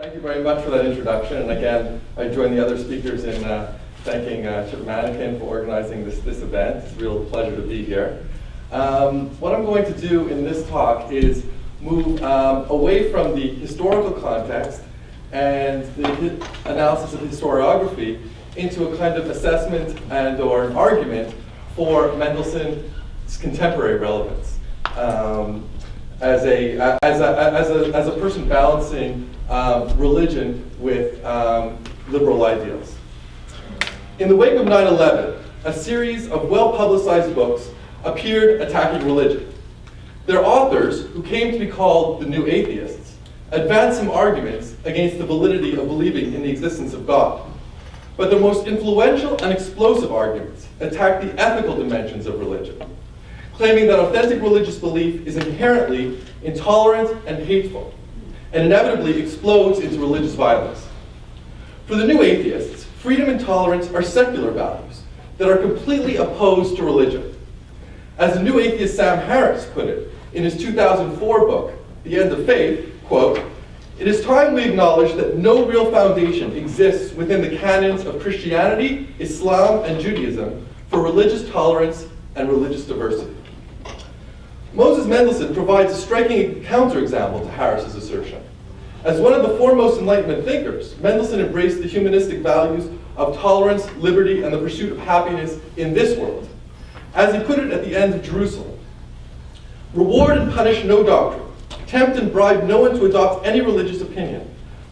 Thank you very much for that introduction. And again, I join the other speakers in thanking Chip Mannequin for organizing this event. It's a real pleasure to be here. What I'm going to do in this talk is move away from the historical context and the analysis of historiography into a kind of assessment and or an argument for Mendelssohn's contemporary relevance as a person balancing religion with liberal ideals. In the wake of 9/11, a series of well-publicized books appeared attacking religion. Their authors, who came to be called the New Atheists, advanced some arguments against the validity of believing in the existence of God. But the most influential and explosive arguments attack the ethical dimensions of religion, claiming that authentic religious belief is inherently intolerant and hateful, and inevitably explodes into religious violence. For the New Atheists, freedom and tolerance are secular values that are completely opposed to religion. As the New Atheist Sam Harris put it in his 2004 book, The End of Faith, quote, "It is time we acknowledge that no real foundation exists within the canons of Christianity, Islam, and Judaism for religious tolerance and religious diversity." Moses Mendelssohn provides a striking counterexample to Harris's assertion. As one of the foremost Enlightenment thinkers, Mendelssohn embraced the humanistic values of tolerance, liberty, and the pursuit of happiness in this world. As he put it at the end of Jerusalem, "Reward and punish no doctrine. Tempt and bribe no one to adopt any religious opinion.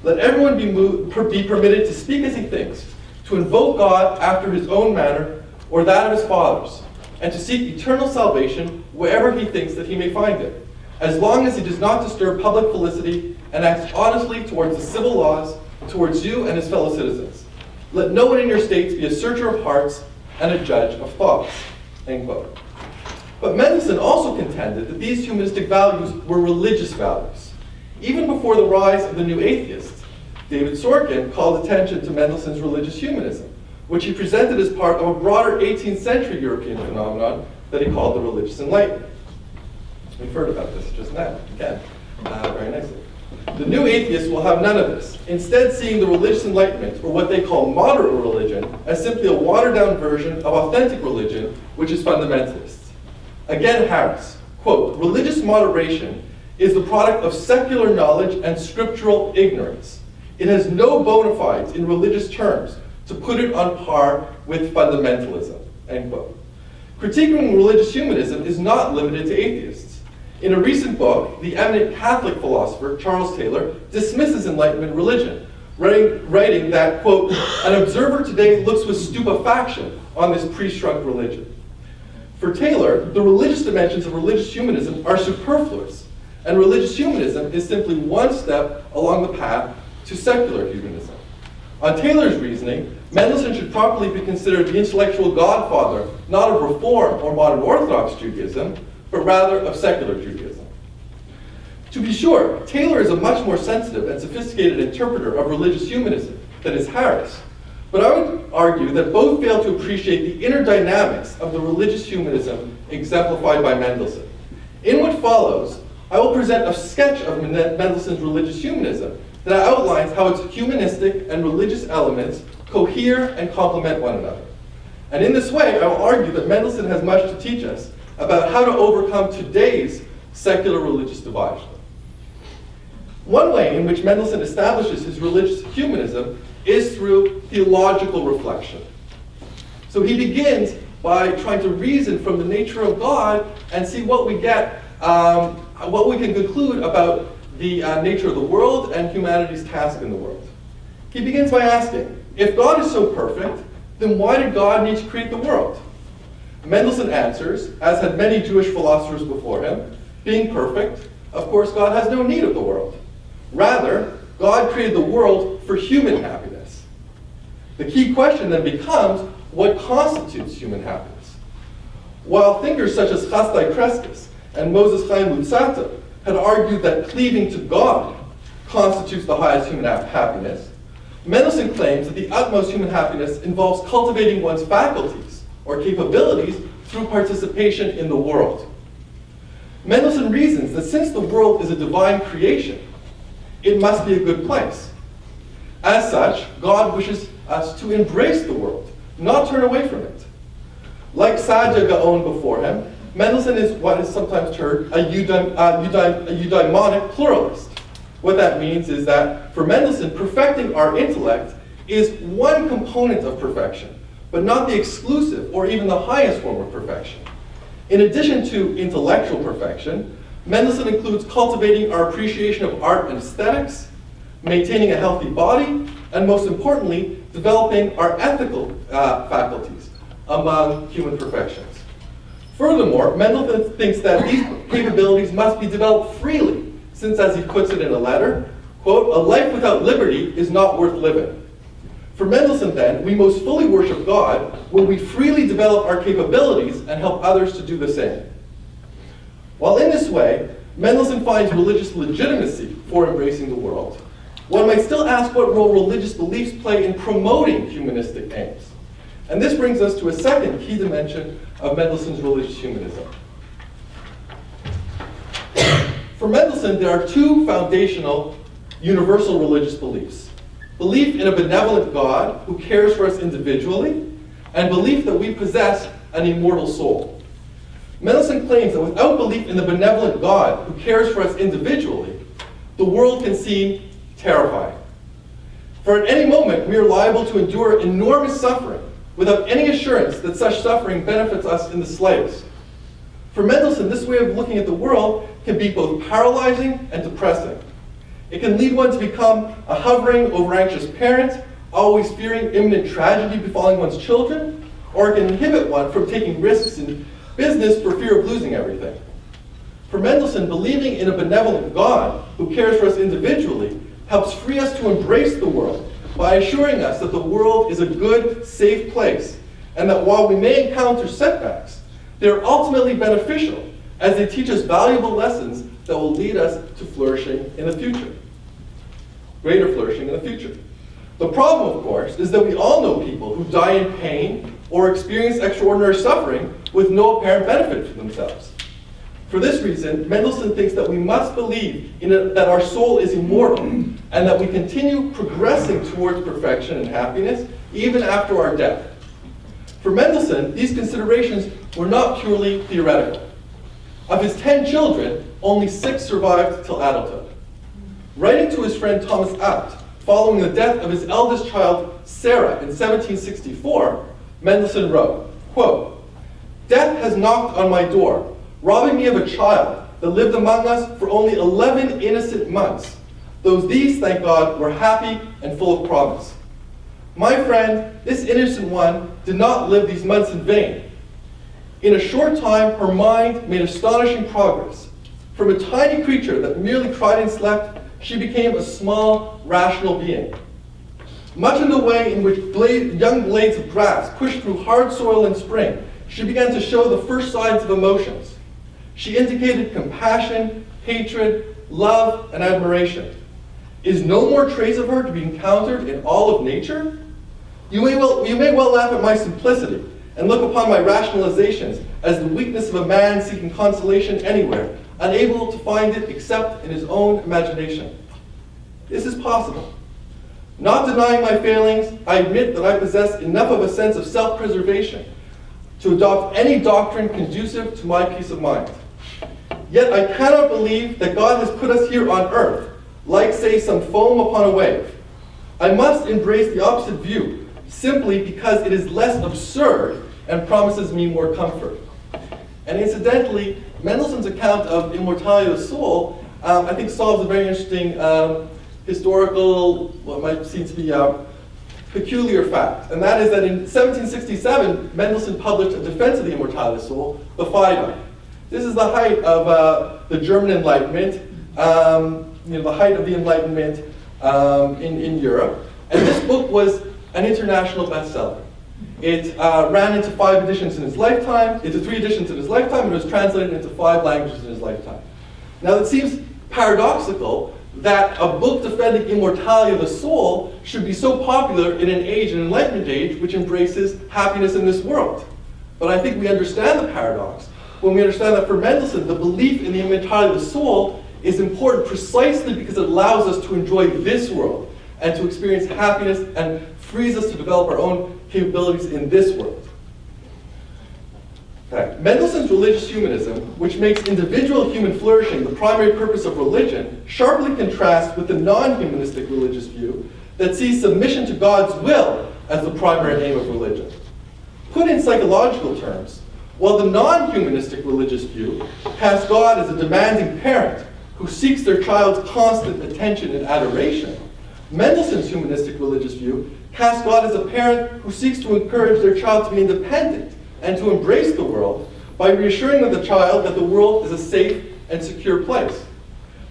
Let everyone be permitted to speak as he thinks, to invoke God after his own manner or that of his fathers, and to seek eternal salvation wherever he thinks that he may find it, as long as he does not disturb public felicity and acts honestly towards the civil laws, towards you and his fellow citizens. Let no one in your states be a searcher of hearts and a judge of thoughts." End quote. But Mendelssohn also contended that these humanistic values were religious values. Even before the rise of the New Atheists, David Sorkin called attention to Mendelssohn's religious humanism, which he presented as part of a broader 18th century European phenomenon that he called the religious enlightenment. We've heard about this just now, again, very nicely. The New Atheists will have none of this, instead seeing the religious enlightenment, or what they call moderate religion, as simply a watered-down version of authentic religion, which is fundamentalist. Again, Harris, quote, "Religious moderation is the product of secular knowledge and scriptural ignorance. It has no bona fides in religious terms to put it on par with fundamentalism," end quote. Critiquing religious humanism is not limited to atheists. In a recent book, the eminent Catholic philosopher Charles Taylor dismisses Enlightenment religion, writing that, quote, "An observer today looks with stupefaction on this pre-shrunk religion." For Taylor, the religious dimensions of religious humanism are superfluous, and religious humanism is simply one step along the path to secular humanism. On Taylor's reasoning, Mendelssohn should properly be considered the intellectual godfather, not of Reform or modern Orthodox Judaism, but rather of secular Judaism. To be sure, Taylor is a much more sensitive and sophisticated interpreter of religious humanism than is Harris. But I would argue that both fail to appreciate the inner dynamics of the religious humanism exemplified by Mendelssohn. In what follows, I will present a sketch of Mendelssohn's religious humanism that outlines how its humanistic and religious elements cohere and complement one another. And in this way, I will argue that Mendelssohn has much to teach us about how to overcome today's secular religious divide. One way in which Mendelssohn establishes his religious humanism is through theological reflection. So he begins by trying to reason from the nature of God and see what we get, what we can conclude about the nature of the world and humanity's task in the world. He begins by asking, if God is so perfect, then why did God need to create the world? Mendelssohn answers, as had many Jewish philosophers before him, being perfect, of course God has no need of the world. Rather, God created the world for human happiness. The key question then becomes, what constitutes human happiness? While thinkers such as Chasdai Kreskis and Moses Chaim Luzzatto had argued that cleaving to God constitutes the highest human happiness, Mendelssohn claims that the utmost human happiness involves cultivating one's faculties or capabilities through participation in the world. Mendelssohn reasons that since the world is a divine creation, it must be a good place, As such, God wishes us to embrace the world, not turn away from it. Like Saadia Gaon before him, Mendelssohn is what is sometimes termed a eudaimonic pluralist. What that means is that for Mendelssohn, perfecting our intellect is one component of perfection, but not the exclusive or even the highest form of perfection. In addition to intellectual perfection, Mendelssohn includes cultivating our appreciation of art and aesthetics, maintaining a healthy body, and most importantly, developing our ethical faculties among human perfections. Furthermore, Mendelssohn thinks that these capabilities must be developed freely, since, as he puts it in a letter, quote, "A life without liberty is not worth living." For Mendelssohn, then, we most fully worship God when we freely develop our capabilities and help others to do the same. While in this way, Mendelssohn finds religious legitimacy for embracing the world, one might still ask what role religious beliefs play in promoting humanistic aims. And this brings us to a second key dimension of Mendelssohn's religious humanism. For Mendelssohn, there are two foundational universal religious beliefs: belief in a benevolent God who cares for us individually, and belief that we possess an immortal soul. Mendelssohn claims that without belief in the benevolent God who cares for us individually, the world can seem terrifying. For at any moment, we are liable to endure enormous suffering without any assurance that such suffering benefits us in the slightest. For Mendelssohn, this way of looking at the world can be both paralyzing and depressing. It can lead one to become a hovering, over-anxious parent, always fearing imminent tragedy befalling one's children, or it can inhibit one from taking risks in business for fear of losing everything. For Mendelssohn, believing in a benevolent God who cares for us individually helps free us to embrace the world by assuring us that the world is a good, safe place, and that while we may encounter setbacks, they are ultimately beneficial as they teach us valuable lessons that will lead us to flourishing in the future. Greater flourishing in the future. The problem, of course, is that we all know people who die in pain or experience extraordinary suffering with no apparent benefit for themselves. For this reason, Mendelssohn thinks that we must believe that our soul is immortal and that we continue progressing towards perfection and happiness even after our death. For Mendelssohn, these considerations were not purely theoretical. Of his 10 children, only 6 survived till adulthood. Writing to his friend Thomas Abt, following the death of his eldest child, Sarah, in 1764, Mendelssohn wrote, quote, "Death has knocked on my door, robbing me of a child that lived among us for only 11 innocent months, though these, thank God, were happy and full of promise. My friend, this innocent one did not live these months in vain. In a short time, her mind made astonishing progress. From a tiny creature that merely cried and slept, she became a small, rational being. Much in the way in which young blades of grass push through hard soil in spring, she began to show the first signs of emotions. She indicated compassion, hatred, love, and admiration. Is no more trace of her to be encountered in all of nature? You may well laugh at my simplicity and look upon my rationalizations as the weakness of a man seeking consolation anywhere, unable to find it except in his own imagination. This is possible. Not denying my failings, I admit that I possess enough of a sense of self-preservation to adopt any doctrine conducive to my peace of mind. Yet I cannot believe that God has put us here on earth, like, say, some foam upon a wave. I must embrace the opposite view, simply because it is less absurd and promises me more comfort." And incidentally, Mendelssohn's account of immortality of the soul, I think, solves a very interesting historical, what might seem to be a peculiar fact. And that is that in 1767, Mendelssohn published a defense of the immortality of the soul, the Phaidon. This is the height of the German Enlightenment, the height of the Enlightenment in Europe. And this book was an international bestseller. It ran into 5 editions in his lifetime, into 3 editions in his lifetime, and it was translated into 5 languages in his lifetime. Now it seems paradoxical that a book defending immortality of the soul should be so popular in an age, an Enlightenment age, which embraces happiness in this world. But I think we understand the paradox when we understand that for Mendelssohn, the belief in the immortality of the soul is important precisely because it allows us to enjoy this world and to experience happiness, and frees us to develop our own capabilities in this world. Okay. Mendelssohn's religious humanism, which makes individual human flourishing the primary purpose of religion, sharply contrasts with the non-humanistic religious view that sees submission to God's will as the primary aim of religion. Put in psychological terms, while the non-humanistic religious view casts God as a demanding parent who seeks their child's constant attention and adoration, Mendelssohn's humanistic religious view casts God as a parent who seeks to encourage their child to be independent and to embrace the world by reassuring the child that the world is a safe and secure place.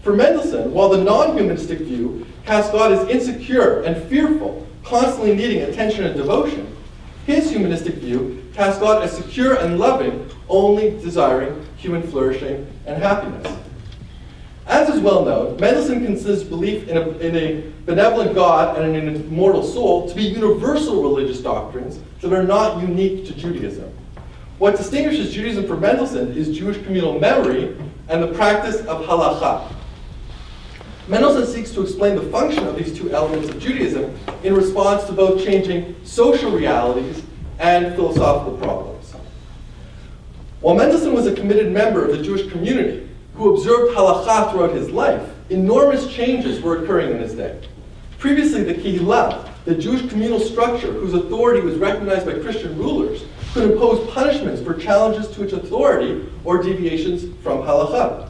For Mendelssohn, while the non-humanistic view casts God as insecure and fearful, constantly needing attention and devotion, his humanistic view casts God as secure and loving, only desiring human flourishing and happiness. As is well known, Mendelssohn considers belief in a benevolent God and in an immortal soul to be universal religious doctrines that are not unique to Judaism. What distinguishes Judaism from Mendelssohn is Jewish communal memory and the practice of halakha. Mendelssohn seeks to explain the function of these two elements of Judaism in response to both changing social realities and philosophical problems. While Mendelssohn was a committed member of the Jewish community who observed halakha throughout his life, enormous changes were occurring in his day. Previously, the Kehillah, the Jewish communal structure whose authority was recognized by Christian rulers, could impose punishments for challenges to its authority or deviations from halakha.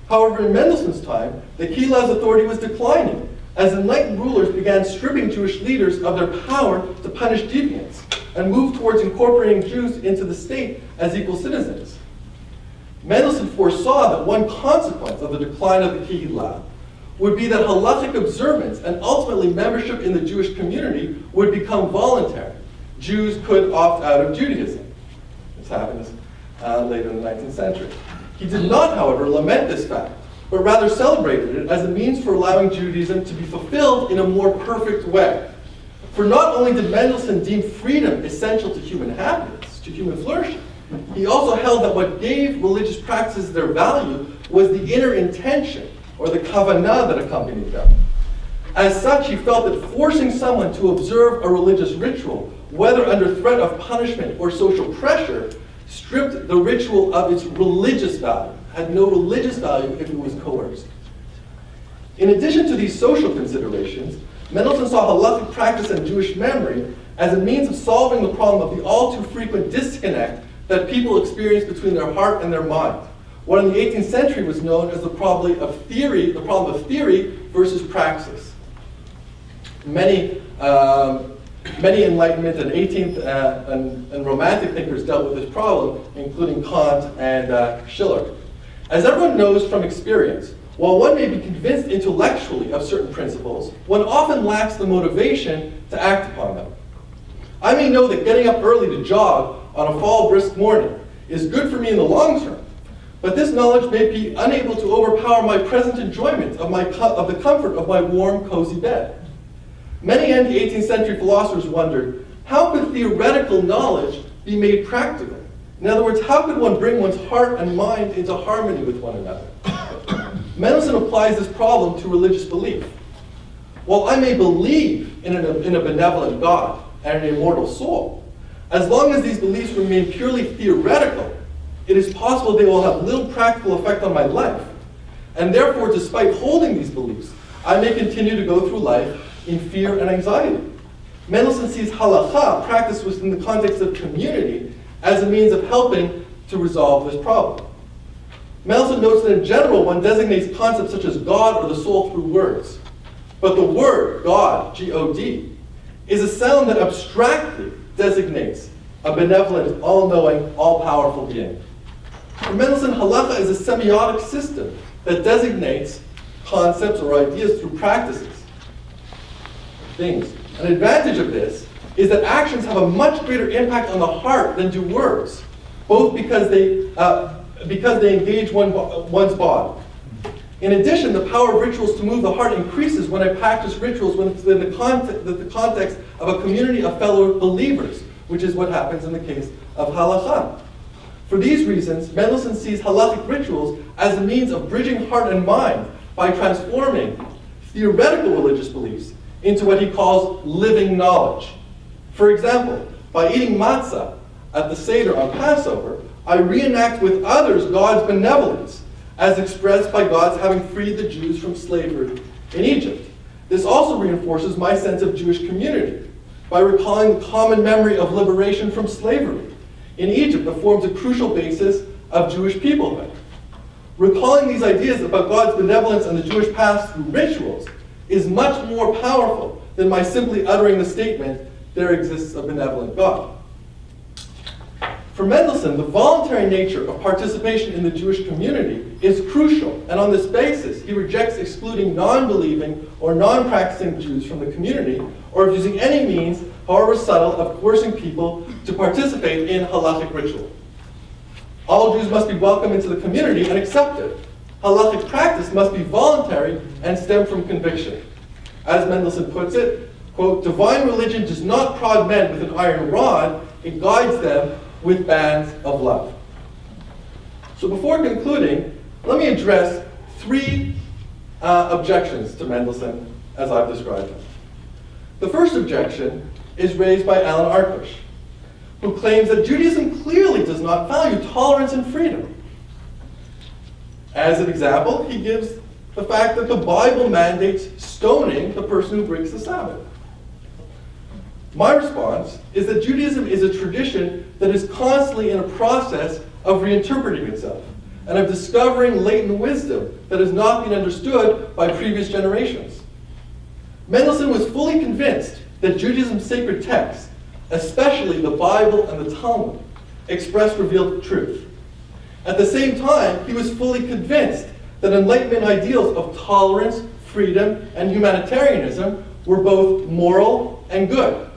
However, in Mendelssohn's time, the Kehillah's authority was declining as enlightened rulers began stripping Jewish leaders of their power to punish deviants and moved towards incorporating Jews into the state as equal citizens. Mendelssohn foresaw that one consequence of the decline of the Kehillah would be that halachic observance and ultimately membership in the Jewish community would become voluntary. Jews could opt out of Judaism. This happened later in the 19th century. He did not, however, lament this fact, but rather celebrated it as a means for allowing Judaism to be fulfilled in a more perfect way. For not only did Mendelssohn deem freedom essential to human happiness, to human flourishing, he also held that what gave religious practices their value was the inner intention, or the kavanah that accompanied them. As such, he felt that forcing someone to observe a religious ritual, whether under threat of punishment or social pressure, stripped the ritual of its religious value, had no religious value if it was coerced. In addition to these social considerations, Mendelssohn saw halachic practice and Jewish memory as a means of solving the problem of the all too frequent disconnect that people experience between their heart and their mind. What in the 18th century was known as the problem of theory versus praxis. Many Enlightenment and 18th and Romantic thinkers dealt with this problem, including Kant and Schiller. As everyone knows from experience, while one may be convinced intellectually of certain principles, one often lacks the motivation to act upon them. I may know that getting up early to jog on a fall brisk morning is good for me in the long term, but this knowledge may be unable to overpower my present enjoyment of the comfort of my warm, cozy bed. Many end-18th century philosophers wondered, how could theoretical knowledge be made practical? In other words, how could one bring one's heart and mind into harmony with one another? Mendelssohn applies this problem to religious belief. While I may believe in a benevolent God and an immortal soul, as long as these beliefs remain purely theoretical, it is possible they will have little practical effect on my life. And therefore, despite holding these beliefs, I may continue to go through life in fear and anxiety. Mendelssohn sees halakha, practiced within the context of community, as a means of helping to resolve this problem. Mendelssohn notes that in general, one designates concepts such as God or the soul through words. But the word, God, G-O-D, is a sound that abstractly designates a benevolent, all-knowing, all-powerful being. For Mendelssohn, halakha is a semiotic system that designates concepts or ideas through practices, things. An advantage of this is that actions have a much greater impact on the heart than do words, both because they engage one's body. In addition, the power of rituals to move the heart increases when I practice rituals within the context of a community of fellow believers, which is what happens in the case of halakha. For these reasons, Mendelssohn sees halachic rituals as a means of bridging heart and mind by transforming theoretical religious beliefs into what he calls living knowledge. For example, by eating matzah at the Seder on Passover, I reenact with others God's benevolence, as expressed by God's having freed the Jews from slavery in Egypt. This also reinforces my sense of Jewish community by recalling the common memory of liberation from slavery in Egypt that forms a crucial basis of Jewish peoplehood. Recalling these ideas about God's benevolence and the Jewish past through rituals is much more powerful than my simply uttering the statement, there exists a benevolent God. For Mendelssohn, the voluntary nature of participation in the Jewish community is crucial, and on this basis, he rejects excluding non-believing or non-practicing Jews from the community, or of using any means, however subtle, of coercing people to participate in halachic ritual. All Jews must be welcomed into the community and accepted. Halachic practice must be voluntary and stem from conviction. As Mendelssohn puts it, quote, divine religion does not prod men with an iron rod, it guides them with bands of love. So before concluding, let me address three objections to Mendelssohn as I've described them. The first objection is raised by Alan Arkush, who claims that Judaism clearly does not value tolerance and freedom. As an example, he gives the fact that the Bible mandates stoning the person who breaks the Sabbath. My response is that Judaism is a tradition that is constantly in a process of reinterpreting itself and of discovering latent wisdom that has not been understood by previous generations. Mendelssohn was fully convinced that Judaism's sacred texts, especially the Bible and the Talmud, express revealed truth. At the same time, he was fully convinced that Enlightenment ideals of tolerance, freedom, and humanitarianism were both moral and good.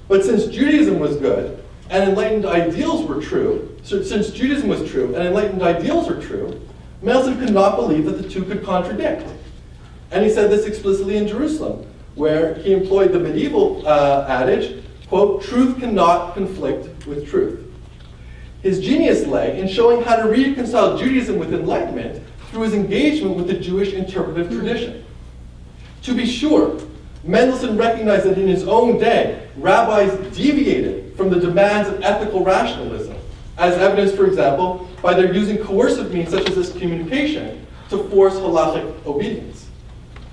But since Judaism was good, and enlightened ideals were true, since Judaism was true, and enlightened ideals were true, Mendelssohn could not believe that the two could contradict. And he said this explicitly in Jerusalem, where he employed the medieval adage, quote, truth cannot conflict with truth. His genius lay in showing how to reconcile Judaism with Enlightenment through his engagement with the Jewish interpretive tradition. To be sure, Mendelssohn recognized that in his own day, rabbis deviated from the demands of ethical rationalism, as evidenced, for example, by their using coercive means such as excommunication to force halachic obedience.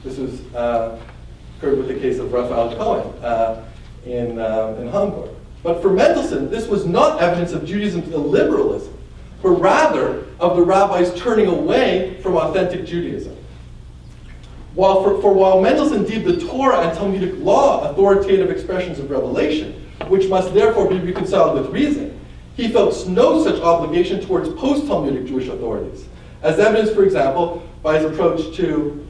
This was occurred with the case of Raphael Cohen in Hamburg. But for Mendelssohn, this was not evidence of Judaism's illiberalism, but rather of the rabbis turning away from authentic Judaism. While Mendelssohn deemed the Torah and Talmudic law authoritative expressions of revelation, which must therefore be reconciled with reason, he felt no such obligation towards post-Talmudic Jewish authorities, as evidenced, for example, by his approach to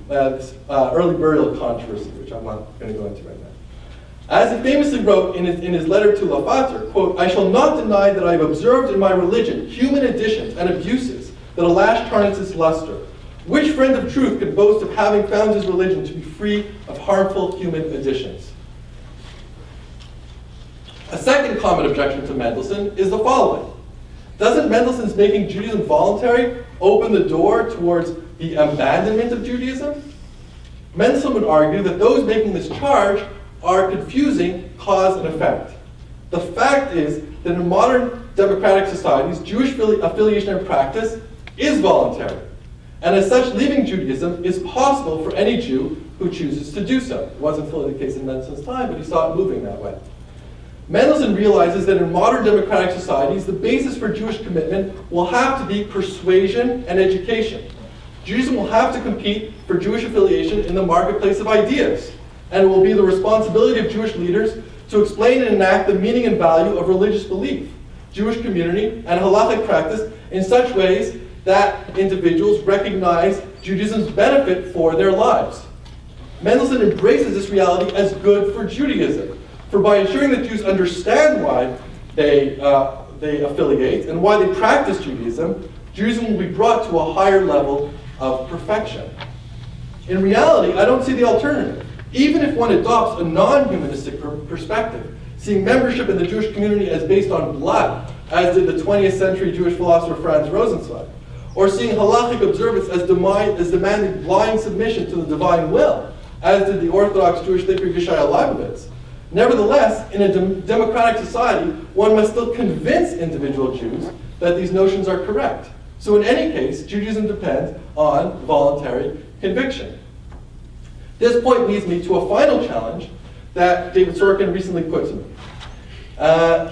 early burial controversy, which I'm not going to go into right now. As he famously wrote in his letter to Lafater, quote, I shall not deny that I have observed in my religion human additions and abuses that alas tarnish its luster. Which friend of truth could boast of having found his religion to be free of harmful human additions? A second common objection to Mendelssohn is the following. Doesn't Mendelssohn's making Judaism voluntary open the door towards the abandonment of Judaism? Mendelssohn would argue that those making this charge are confusing cause and effect. The fact is that in modern democratic societies, Jewish affiliation and practice is voluntary. And as such, leaving Judaism is possible for any Jew who chooses to do so. It wasn't fully the case in Mendelssohn's time, but he saw it moving that way. Mendelssohn realizes that in modern democratic societies, the basis for Jewish commitment will have to be persuasion and education. Judaism will have to compete for Jewish affiliation in the marketplace of ideas, and it will be the responsibility of Jewish leaders to explain and enact the meaning and value of religious belief, Jewish community, and halachic practice in such ways that individuals recognize Judaism's benefit for their lives. Mendelssohn embraces this reality as good for Judaism, for by ensuring that Jews understand why they affiliate and why they practice Judaism, Judaism will be brought to a higher level of perfection. In reality, I don't see the alternative. Even if one adopts a non-humanistic perspective, seeing membership in the Jewish community as based on blood, as did the 20th century Jewish philosopher Franz Rosenzweig, or seeing halachic observance as demanding blind submission to the divine will, as did the Orthodox Jewish thinker Yeshaya Leibovitz. Nevertheless, in a democratic society, one must still convince individual Jews that these notions are correct. So in any case, Judaism depends on voluntary conviction. This point leads me to a final challenge that David Sorokin recently put to me.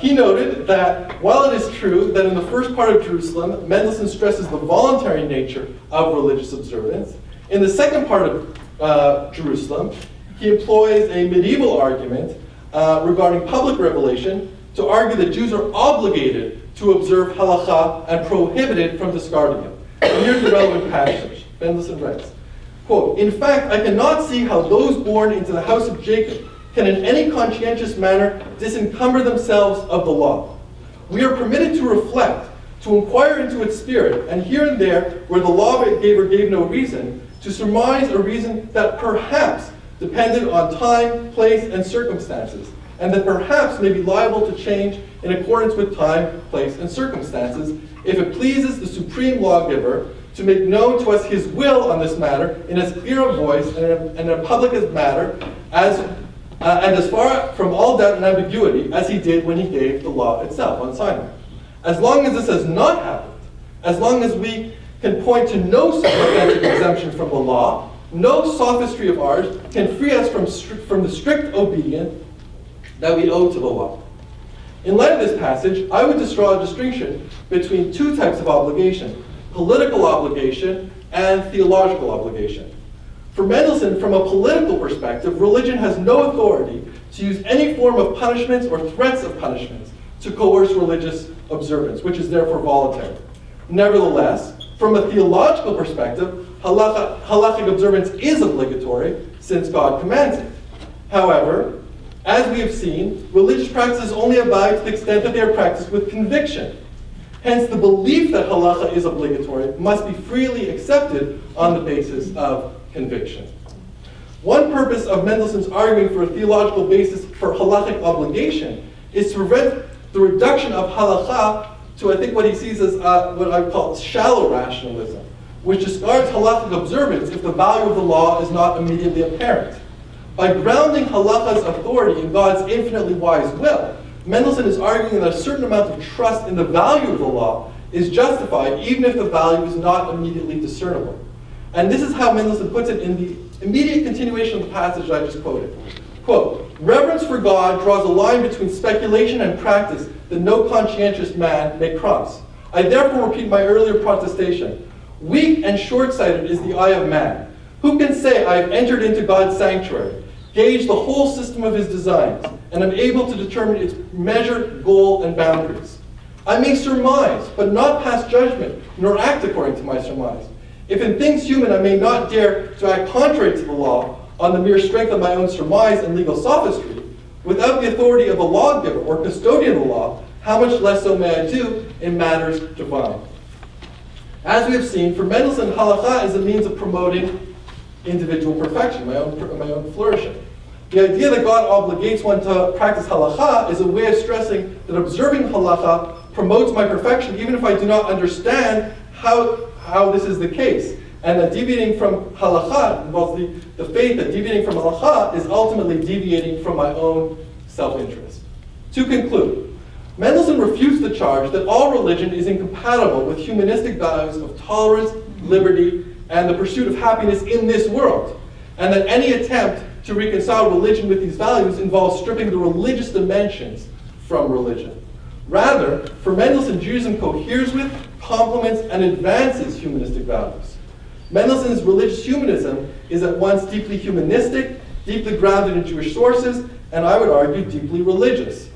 He noted that while it is true that in the first part of Jerusalem, Mendelssohn stresses the voluntary nature of religious observance, in the second part of Jerusalem, he employs a medieval argument regarding public revelation to argue that Jews are obligated to observe halakha and prohibited from discarding it. And here's the relevant passage. Mendelssohn writes, quote, "In fact, I cannot see how those born into the house of Jacob can in any conscientious manner disencumber themselves of the law. We are permitted to reflect, to inquire into its spirit, and here and there, where the law gave or gave no reason, to surmise a reason that perhaps depended on time, place, and circumstances, and that perhaps may be liable to change in accordance with time, place, and circumstances, if it pleases the supreme lawgiver to make known to us his will on this matter in as clear a voice and in a public matter and as far from all doubt and ambiguity as he did when he gave the law itself on Sinai. As long as this has not happened, as long as we can point to no such authentic exemption from the law, no sophistry of ours can free us from the strict obedience that we owe to the law." In light of this passage, I would just draw a distinction between two types of obligation: political obligation and theological obligation. For Mendelssohn, from a political perspective, religion has no authority to use any form of punishments or threats of punishments to coerce religious observance, which is therefore voluntary. Nevertheless, from a theological perspective, halakhic observance is obligatory since God commands it. However, as we have seen, religious practices only abide to the extent that they are practiced with conviction. Hence, the belief that halakha is obligatory must be freely accepted on the basis of conviction. One purpose of Mendelssohn's arguing for a theological basis for halakhic obligation is to prevent the reduction of halakha to, I think, what he sees as what I would call shallow rationalism, which discards halakhic observance if the value of the law is not immediately apparent. By grounding halakha's authority in God's infinitely wise will, Mendelssohn is arguing that a certain amount of trust in the value of the law is justified even if the value is not immediately discernible. And this is how Mendelssohn puts it in the immediate continuation of the passage I just quoted. Quote, "Reverence for God draws a line between speculation and practice that no conscientious man may cross. I therefore repeat my earlier protestation. Weak and short-sighted is the eye of man. Who can say I have entered into God's sanctuary, gauged the whole system of his designs, and am able to determine its measure, goal, and boundaries? I may surmise, but not pass judgment, nor act according to my surmise. If in things human I may not dare to act contrary to the law, on the mere strength of my own surmise and legal sophistry, without the authority of a lawgiver or custodian of the law, how much less so may I do in matters divine?" As we have seen, for Mendelssohn, halakha is a means of promoting individual perfection, my own flourishing. The idea that God obligates one to practice halakha is a way of stressing that observing halakha promotes my perfection, even if I do not understand how this is the case. And that deviating from halakha involves the faith that deviating from halakha is ultimately deviating from my own self-interest. To conclude, Mendelssohn refutes the charge that all religion is incompatible with humanistic values of tolerance, liberty, and the pursuit of happiness in this world, and that any attempt to reconcile religion with these values involves stripping the religious dimensions from religion. Rather, for Mendelssohn, Judaism coheres with, complements, and advances humanistic values. Mendelssohn's religious humanism is at once deeply humanistic, deeply grounded in Jewish sources, and I would argue deeply religious.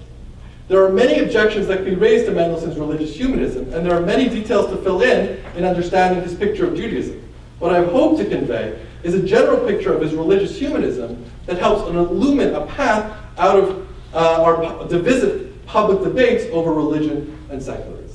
There are many objections that can be raised to Mendelssohn's religious humanism, and there are many details to fill in understanding his picture of Judaism. What I hope to convey is a general picture of his religious humanism that helps illumine a path out of our divisive public debates over religion and secularism.